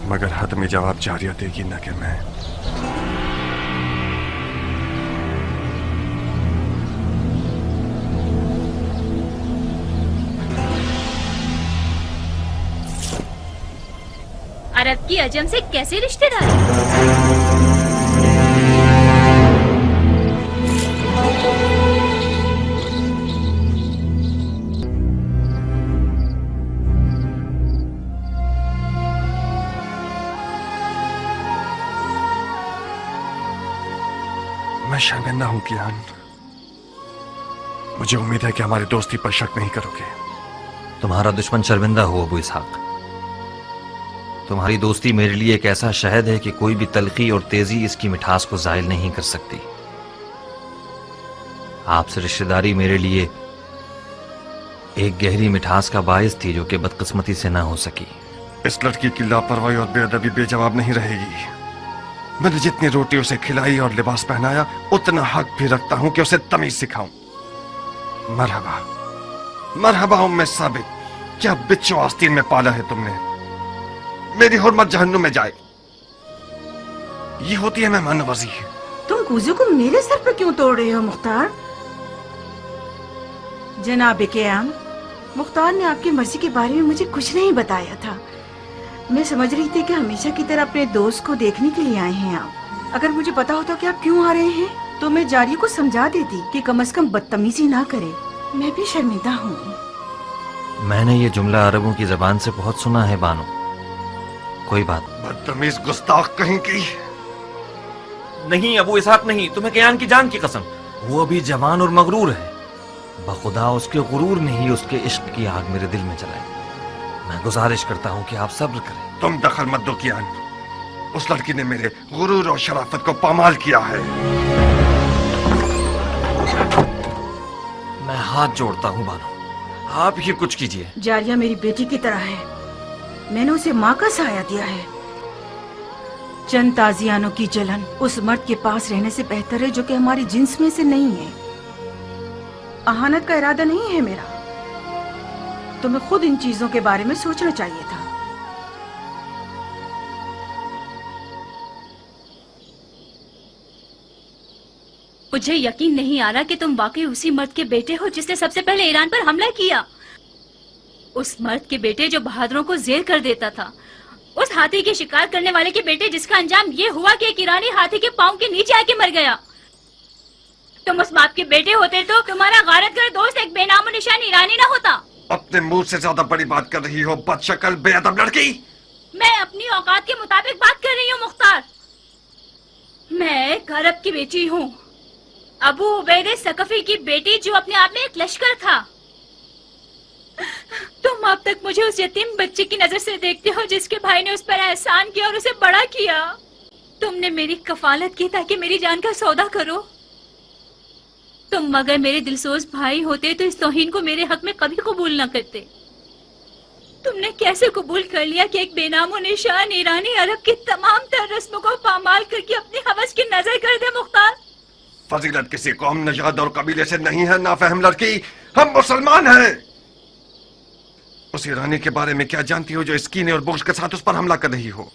मगर हतमी जवाब जारिया देगी न कि मैं। अरब की अजम से कैसे रिश्तेदारी? मैं शर्मिंदा हूं कियान। मुझे उम्मीद है कि हमारी दोस्ती पर शक नहीं करोगे। तुम्हारा दुश्मन शर्मिंदा हो अबू इसहाक। तुम्हारी दोस्ती मेरे लिए एक ऐसा शहद है कि कोई भी तलखी और तेजी इसकी मिठास को जायल नहीं कर सकती। आपसे रिश्तेदारी मेरे लिए एक गहरी मिठास का बायस थी जो कि बदकिस्मती से ना हो सकी। इस लड़की की लापरवाही और बेअदबी बेजवाब नहीं रहेगी। मैंने जितनी रोटी उसे खिलाई और लिबास पहनाया, उतना हक भी रखता हूं कि उसे तमीज सिखाऊं। मरहबा मरहबा उम्मे साबित, क्या बिच्छू आस्तीन में पाला है तुमने। मेरी हुर्मत जहन्नुम में जाए। ये होती है मेहमान नवाजी। तुम कूजू को मेरे सर पर क्यों तोड़ रहे हो मुख्तार? जनाब क़याम, मुख्तार ने आपकी मर्जी के बारे में मुझे कुछ नहीं बताया था। मैं समझ रही थी कि हमेशा की तरह अपने दोस्त को देखने के लिए आए हैं आप। अगर मुझे पता होता कि आप क्यों आ रहे हैं तो मैं जारी को समझा देती कि कम से कम बदतमीजी ना करे। मैं भी शर्मिंदा हूँ। मैंने ये जुमला अरबों की जबान से बहुत सुना है बानो। कोई बात। बदतमीज गुस्ताख कहीं की। नहीं अबू इसहाक नहीं, तुम्हें कियान की जान की कसम। वो अभी जवान और मगरूर है। बखुदा उसके गुरूर ने ही उसके इश्क की आग मेरे दिल में जलाई। मैं गुजारिश करता हूँ कि आप सब्र करें। तुम दखल मत दो कियान। उस लड़की ने मेरे गुरूर और शराफत को पामाल किया है। मैं हाथ जोड़ता हूँ बानो, आप ही कुछ कीजिए। जारिया मेरी बेटी की तरह है। मैंने उसे माँ का साया दिया है। चंद ताजियानों की जलन उस मर्द के पास रहने से बेहतर है जो कि हमारी जिन्स में से नहीं है। अहानत का इरादा नहीं है मेरा। तुम्हें खुद इन चीजों के बारे में सोचना चाहिए था। मुझे यकीन नहीं आ रहा कि तुम वाकई उसी मर्द के बेटे हो जिसने सबसे पहले ईरान पर हमला किया। उस मर्द के बेटे जो बहादुरों को जेर कर देता था। उस हाथी के शिकार करने वाले के बेटे जिसका अंजाम ये हुआ कि एक ईरानी हाथी के पांव के नीचे आके मर गया। तुम उस बाप के बेटे होते तो तुम्हारा गारतगर दोस्त एक बेनाम निशान ईरानी ना होता। अपने मुंह से ज्यादा बड़ी बात कर रही हो बदशक्ल बेअदब लड़की। मैं अपनी औकात के मुताबिक बात कर रही हूँ मुख्तार। मैं एक अरब की बेटी हूँ, अबू उबैद सकफी की बेटी जो अपने आप में एक लश्कर था। तुम अब तक मुझे उस यतीम बच्चे की नजर से देखते हो जिसके भाई ने उस पर एहसान किया और उसे बड़ा किया। तुमने मेरी कफालत की ताकि मेरी जान का सौदा करो। तुम अगर मेरे दिलसोज भाई होते तो इस तौहीन को मेरे हक में कभी कबूल न करते। تم نے کیسے قبول کر لیا کہ ایک بے نام و نشان ایرانی عرب کی تمام تر رسموں کو پامال کر کے اپنی حوث کی نظر کر دے مختار؟ فضیلت کسی قوم نژاد اور قبیلے سے نہیں ہے نافہم لڑکی، ہم مسلمان ہیں۔ اس ایرانی کے بارے میں کیا جانتی ہو جو اس کینے اور بغض کے ساتھ اس پر حملہ کر رہی ہو؟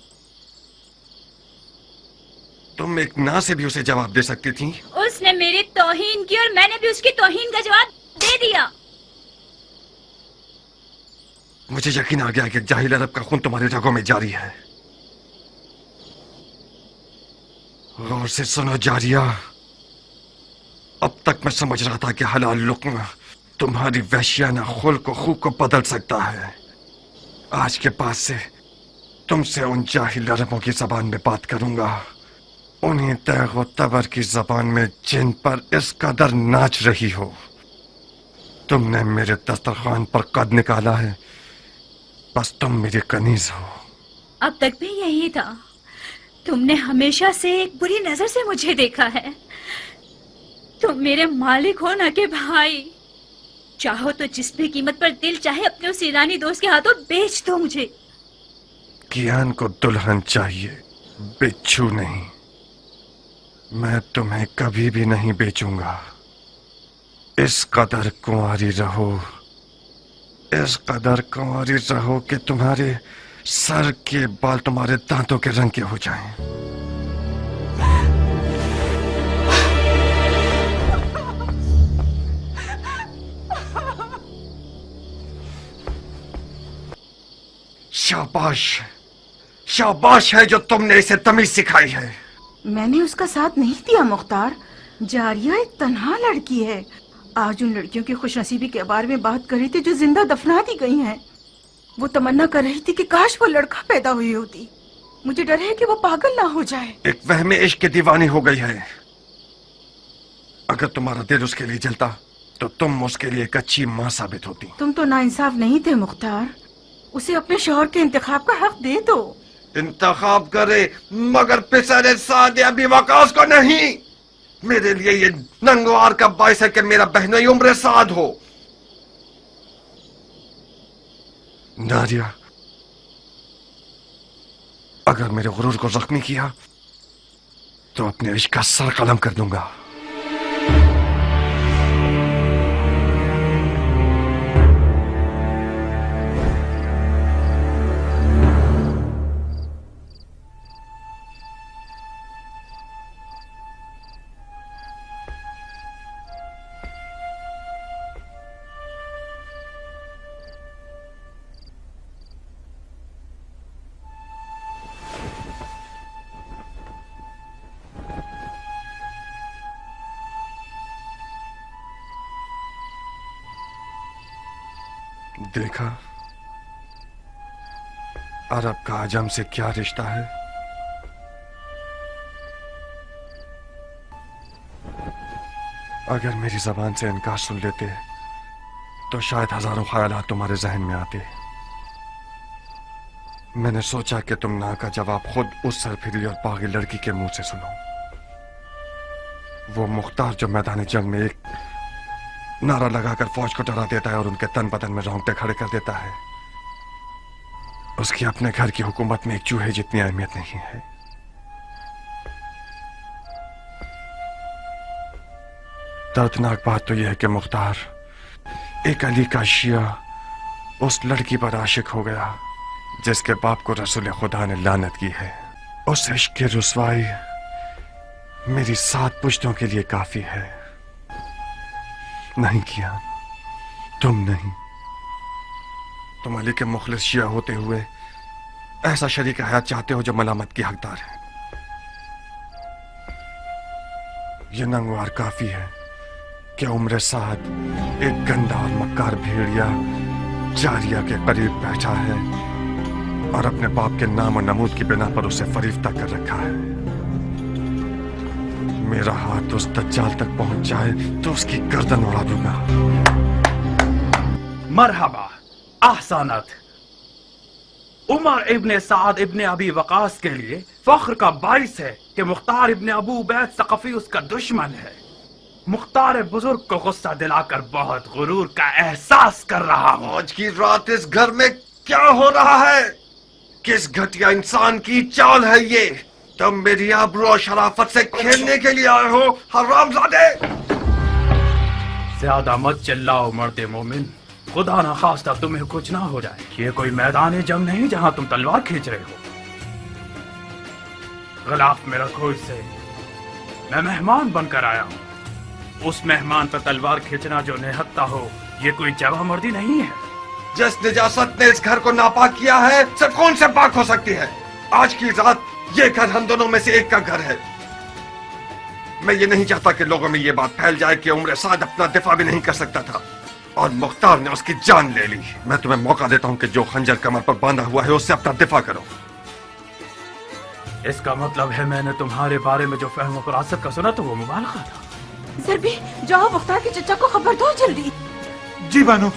تم ایک نا سے بھی اسے جواب دے سکتی تھی۔ اس نے میری توہین کی اور میں نے بھی اس کی توہین کا جواب دے دیا۔ مجھے یقین آ گیا کہ جاہل عرب کا خون تمہاری رگوں میں جاری ہے۔ غور سے سنو جاریہ، اب تک میں سمجھ رہا تھا کہ حلال لقمہ تمہاری وحشیانہ خلق و خو کو بدل سکتا ہے۔ آج کے بعد سے تم سے ان جاہل عربوں کی زبان میں بات کروں گا، انہیں تیغ و تبر کی زبان میں جن پر اس قدر ناچ رہی ہو۔ تم نے میرے دسترخوان پر قد نکالا ہے، بس تم میری کنیز ہو۔ اب تک بھی یہی تھا، تم نے ہمیشہ سے ایک بری نظر سے مجھے دیکھا ہے۔ تم میرے مالک ہو نہ کہ بھائی، چاہو تو جس بھی قیمت پر دل چاہے اپنے اس ایرانی دوست کے ہاتھوں بیچ دو مجھے۔ کیان کو دلہن چاہیے، بچھو نہیں۔ میں تمہیں کبھی بھی نہیں بیچوں گا۔ اس قدر کنواری رہو، اس قدر کنواری رہو کہ تمہارے سر کے بال تمہارے دانتوں کے رنگ کے ہو جائیں۔ شاباش، شاباش ہے جو تم نے اسے تمیز سکھائی ہے۔ میں نے اس کا ساتھ نہیں دیا مختار، جاریہ ایک تنہا لڑکی ہے۔ آج ان لڑکیوں کی خوش نصیبی کے بارے میں بات کر رہی تھی جو زندہ دفنا دی گئی ہیں۔ وہ تمنا کر رہی تھی کہ کاش وہ لڑکا پیدا ہوئی ہوتی۔ مجھے ڈر ہے کہ وہ پاگل نہ ہو جائے۔ ایک وہم عشق کی دیوانی ہو گئی ہے۔ اگر تمہارا دل اس کے لیے جلتا تو تم اس کے لیے ایک اچھی ماں ثابت ہوتی۔ تم تو ناانصاف نہیں تھے مختار، اسے اپنے شوہر کے انتخاب کا حق دے دو۔ انتخاب کرے مگر پسر سعد ابی وقاص کو نہیں۔ میرے لیے یہ ننگوار کا باعث ہے کہ میرا بہنوئی عمر سعد ہو۔ ناریہ، اگر میرے غرور کو زخمی کیا تو اپنے عشق کا سر قلم کر دوں گا۔ دیکھا عرب کا عجم سے کیا رشتہ ہے؟ اگر میری زبان سے انکار سن لیتے تو شاید ہزاروں خیالات تمہارے ذہن میں آتے۔ میں نے سوچا کہ تم نا کا جواب خود اس سرپھری اور باغی لڑکی کے منہ سے سنو، وہ مختار جو میدان جنگ میں ایک نعرہ لگا کر فوج کو ڈرا دیتا ہے اور ان کے تن بدن میں رونگٹے کھڑے کر دیتا ہے۔ اس کی اپنے گھر کی حکومت میں ایک چوہے جتنی اہمیت نہیں ہے۔ دردناک بات تو یہ ہے کہ مختار ایک علی کا شیعہ اس لڑکی پر عاشق ہو گیا جس کے باپ کو رسول خدا نے لعنت کی ہے۔ اس عشق کی رسوائی میری 7 پشتوں کے لیے کافی ہے۔ نہیں کیا، تم نہیں، تم علی کے مخلص شیعہ ہوتے ہوئے ایسا شریک حیات چاہتے ہو جو ملامت کی حقدار ہے۔ یہ ننگوار کافی ہے کہ عمر سعد ایک گندا اور مکار بھیڑیا جاریہ کے قریب بیٹھا ہے اور اپنے باپ کے نام و نمود کی بنا پر اسے فریفتہ کر رکھا ہے۔ میرا ہاتھ اس دجال تک پہنچ جائے تو اس کی گردن اڑا دوں گا۔ مرحبا، احسانت۔ عمر ابن سعد ابن ابی وقاص کے لیے فخر کا باعث ہے کہ مختار ابن ابو عبید ثقفی اس کا دشمن ہے۔ مختار بزرگ کو غصہ دلا کر بہت غرور کا احساس کر رہا ہوں۔ آج کی رات اس گھر میں क्या हो रहा है? किस घटिया इंसान की चाल है ये? तुम मेरी आबरू और शराफत से खेलने के लिए आए हो, हरामजादे! ज्यादा मत चिल्लाओ मर्दे मोमिन, खुदा ना खास्ता तुम्हें कुछ ना हो जाए। ये कोई मैदान जंग नहीं जहां तुम तलवार खींच रहे हो। गलाफ में रखो इसे, मैं मेहमान बनकर आया हूँ। उस मेहमान पर तलवार खींचना जो निहत्ता हो, ये कोई जवां मर्दी नहीं है। जिस निजासत ने इस घर को नापाक किया है, सिर्फ कौन से पाक हो सकती है? आज की रात ये घर हम दोनों में से एक का घर है। मैं ये नहीं चाहता कि लोगों में ये बात फैल जाए कि उम्र साद अपना दिफा भी नहीं कर सकता था और मुख्तार ने उसकी जान ले ली। मैं तुम्हें मौका देता हूँ कि जो खंजर कमर पर बांधा हुआ है उससे अपना दिफा करो। इसका मतलब है मैंने तुम्हारे बारे में जो फहम फरासत का सुना तो वो मुबालगा था। सर भी जाओ, मुख्तार के चचा को खबर दो जल्दी। जी बानो।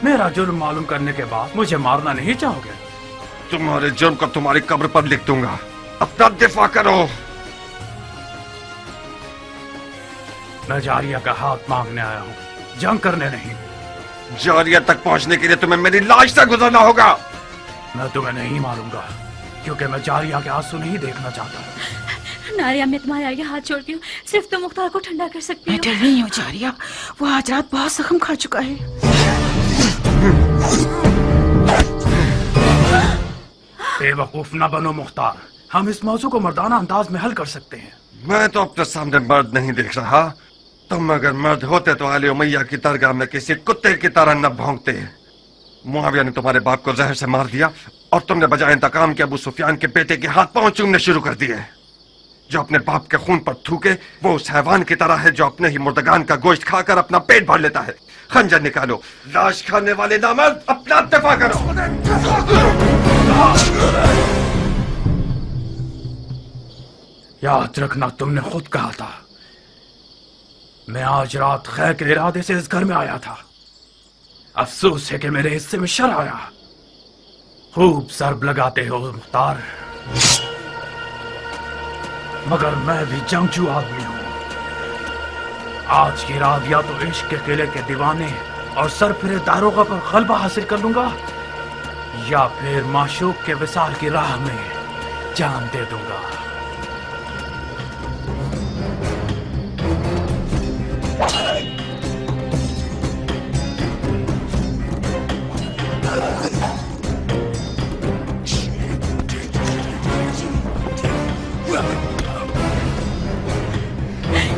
मेरा जुर्म मालूम करने के बाद मुझे मारना नहीं चाहोगे? तुम्हारे जुर्म को तुम्हारी कब्र पर लिख दूंगा। अपना दिफा करो। मैं जारिया का हाथ मांगने आया हूँ, जंग करने नहीं। जारिया तक पहुंचने के लिए तुम्हें मेरी लाश से गुजरना होगा। मैं तुम्हें नहीं मारूंगा, क्योंकि मैं जारिया के आंसू नहीं देखना चाहता। नारिया, मैं तुम्हारे आगे हाथ जोड़ती हूँ, सिर्फ तुम मुख्तार को ठंडा कर सकती हो। मैं डर रही हूँ जारिया, वो आज रात बहुत जख्म खा चुका है। बेवकूफ न बनो मुख्तार, हम इस मौजू को मर्दाना अंदाज में हल कर सकते हैं। मैं तो अपने सामने मर्द नहीं देख रहा। तुम अगर मर्द होते तो आले उमैया की दरगाह में किसी कुत्ते की तरह न भौंकते। मुआविया ने तुम्हारे बाप को जहर से मार दिया और तुमने बजाय इंतकाम के अबू सुफियान के बेटे के हाथ पांव चूमने शुरू कर दिए। जो अपने बाप के खून पर थूके वो उस हैवान की तरह है जो अपने ही मुर्दगान का गोश्त खाकर अपना पेट भर लेता है। खंजर निकालो, लाश खाने वाले नामर्द, अपना दिफा करो। याद रखना, तुमने खुद कहा था मैं आज रात खैर के इरादे से इस घर में आया था। अफसोस है कि मेरे हिस्से में शर आया। खूब ज़रब लगाते हो मुख्तार, मगर मैं भी जंगजू आदमी हूं। आज की रात या तो इश्क के किले के दीवाने और सरफिरे दारोगा पर गलबा हासिल कर लूंगा, या फिर माशूक के विसाल की राह में जान दे दूंगा।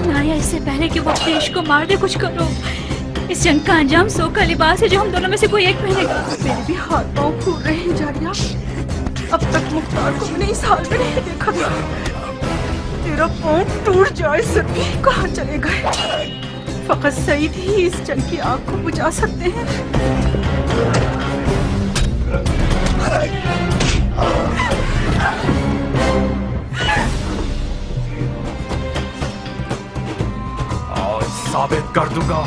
नारिया, इससे पहले कि वो अपने इश्क को मार दे, कुछ करो। इस जंग का अंजाम सो का लिबास है जो हम दोनों में से कोई एक पहनेगा। मेरे भी हाथ पांव फूल रहे हैं जारिया। अब तक मुख्तार को मैंने इस हाल में नहीं देखा था। तेरा पांव टूट जाए सर भी, कहाँ चले गए? फकत सईद ही इस जंग की आग को बुझा सकते हैं। और साबित कर दूंगा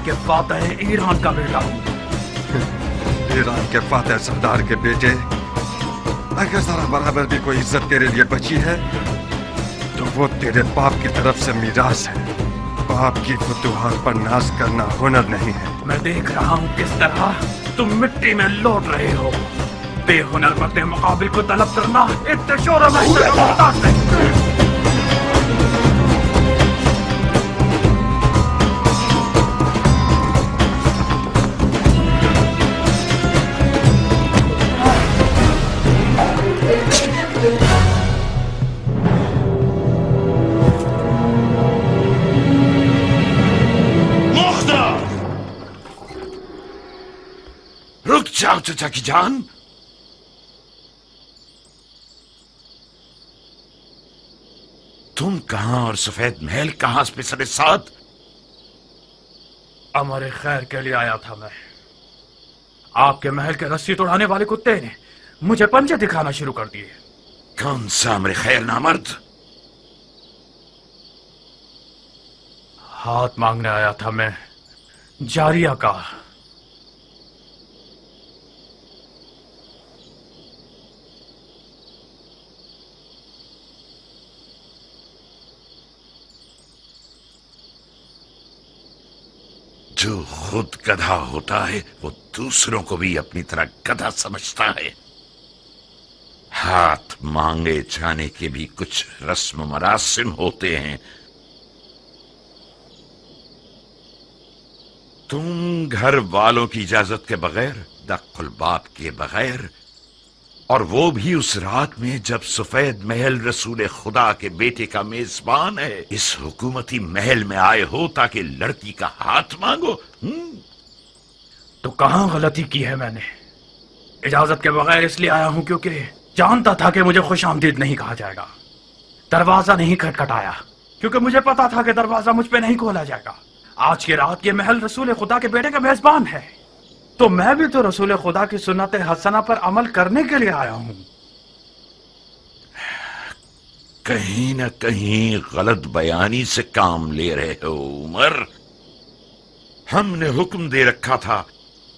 कि फातेह ईरान का बेटा हूं। ईरान के फातेह सरदार के बेटे, अगर जरा बराबर भी कोई इज्जत तेरे लिए बची है तो वो तेरे बाप की तरफ से मीरास है। बाप की फतूहात पर नाज करना हुनर नहीं है। मैं देख रहा हूँ किस तरह तुम मिट्टी में लौट रहे हो। बेहुनर मर्द मुकाबिल को तलब करना इतने शोर में रुक जाओ चचा की जान। तुम कहां और सफेद महल कहां पे साथ? अमर खैर के लिए आया था मैं। आपके महल के रस्सी तोड़ाने वाले कुत्ते ने मुझे पंजे दिखाना शुरू कर दिए। कौन सा अमर खैर नामर्द? हाथ मांगने आया था मैं, जारिया का। जो खुद गधा होता है वो दूसरों को भी अपनी तरह गधा समझता है। हाथ मांगे जाने के भी कुछ रस्म मरासिम होते हैं। तुम घर वालों की इजाजत के बगैर, दक्कुल बाप के बगैर, और वो भी उस रात में जब सफेद महल रसूल खुदा के बेटे का मेजबान है, इस हुकूमती महल में आए हो ताकि लड़की का हाथ मांगो। तो कहाँ गलती की है मैंने? इजाजत के बगैर इसलिए आया हूं क्योंकि जानता था कि मुझे खुशामदीद नहीं कहा जाएगा। दरवाजा नहीं खटखटाया क्योंकि मुझे पता था कि दरवाजा मुझ पे नहीं खोला जाएगा। आज की रात ये महल रसूल खुदा के बेटे का मेजबान है, तो मैं भी तो रसूल खुदा की सुन्नत हसना पर अमल करने के लिए आया हूं। कहीं न कहीं गलत बयानी से काम ले रहे हो उमर। हमने हुक्म दे रखा था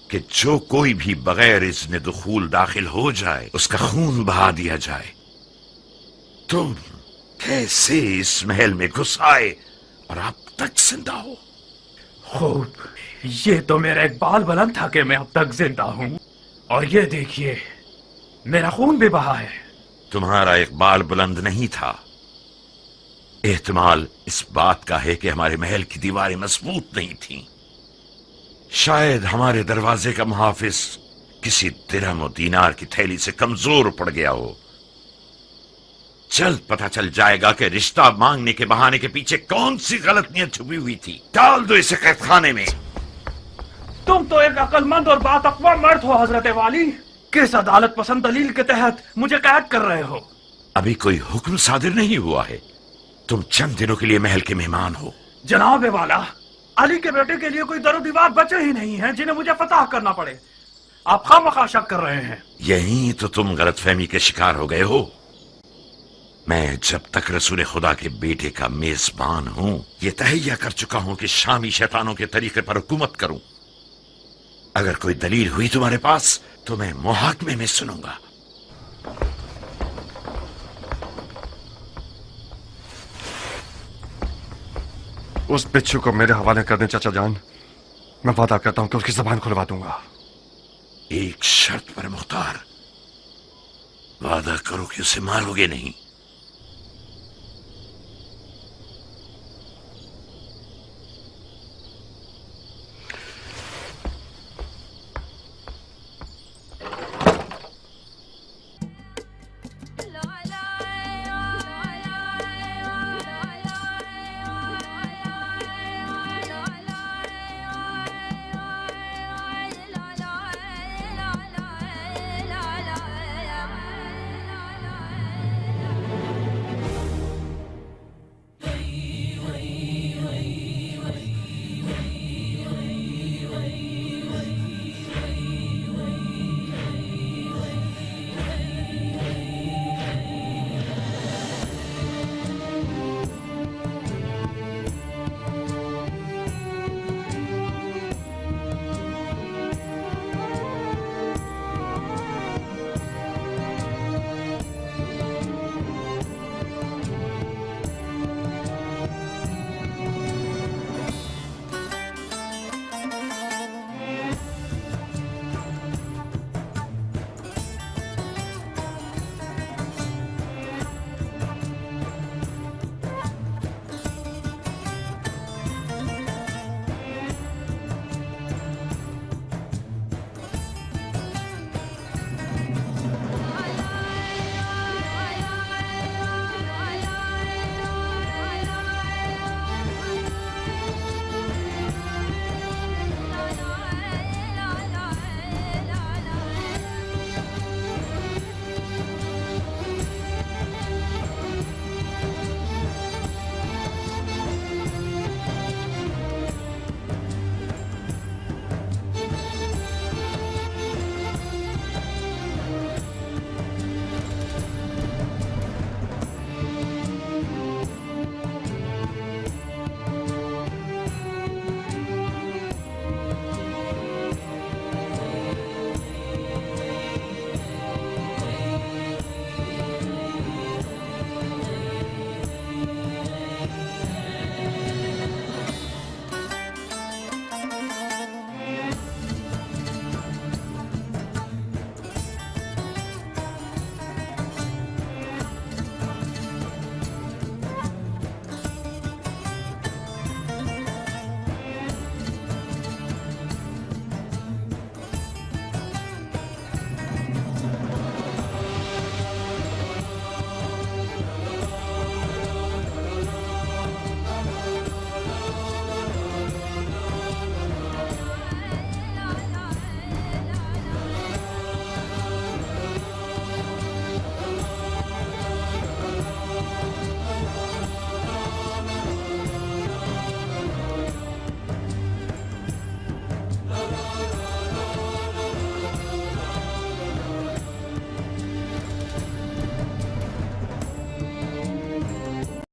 कि जो कोई भी बगैर इज़्न दुखूल दाखिल हो जाए उसका खून बहा दिया जाए। तुम कैसे इस महल में घुस आए और अब तक जिंदा हो? खूब, ये तो मेरा एक बाल बुलंद था कि मैं अब तक जिंदा हूं, और ये देखिए मेरा खून भी बहा है। तुम्हारा एक बाल बुलंद नहीं था। एहतमाल इस बात का है कि हमारे महल की दीवारें मजबूत नहीं थीं। शायद हमारे दरवाजे का मुहाफिज किसी दिरहम और दीनार की थैली से कमजोर पड़ गया हो। जल्द पता चल जाएगा कि रिश्ता मांगने के बहाने के पीछे कौन सी गलत नीयत छुपी हुई थी। डाल दो इसे कैद खाने में। तुम तो एक अक्लमंद और बातकवा मर्द हो हजरत वाली। किस अदालत पसंद दलील के तहत मुझे कैद कर रहे हो? अभी कोई हुक्म सादिर नहीं हुआ है। तुम चंद दिनों के लिए महल के मेहमान हो। जनाब वाला, अली के बेटे के लिए कोई दरो दीवार बचे ही नहीं है जिन्हें मुझे फतह करना पड़े। आप खामखा शक कर रहे हैं। यही तो तुम गलतफहमी के शिकार हो गए हो। मैं जब तक रसूल खुदा के बेटे का मेजबान हूं, ये तहैया कर चुका हूं कि शामी शैतानों के तरीके पर हुकूमत करूं। अगर कोई दलील हुई तुम्हारे पास तो मैं मुहाकमे में सुनूंगा। उस बिच्छू को मेरे हवाले कर दें चाचा जान। मैं वादा करता हूं कि उसकी जबान खुलवा दूंगा। एक शर्त पर मुख्तार, वादा करो कि उसे मारोगे नहीं।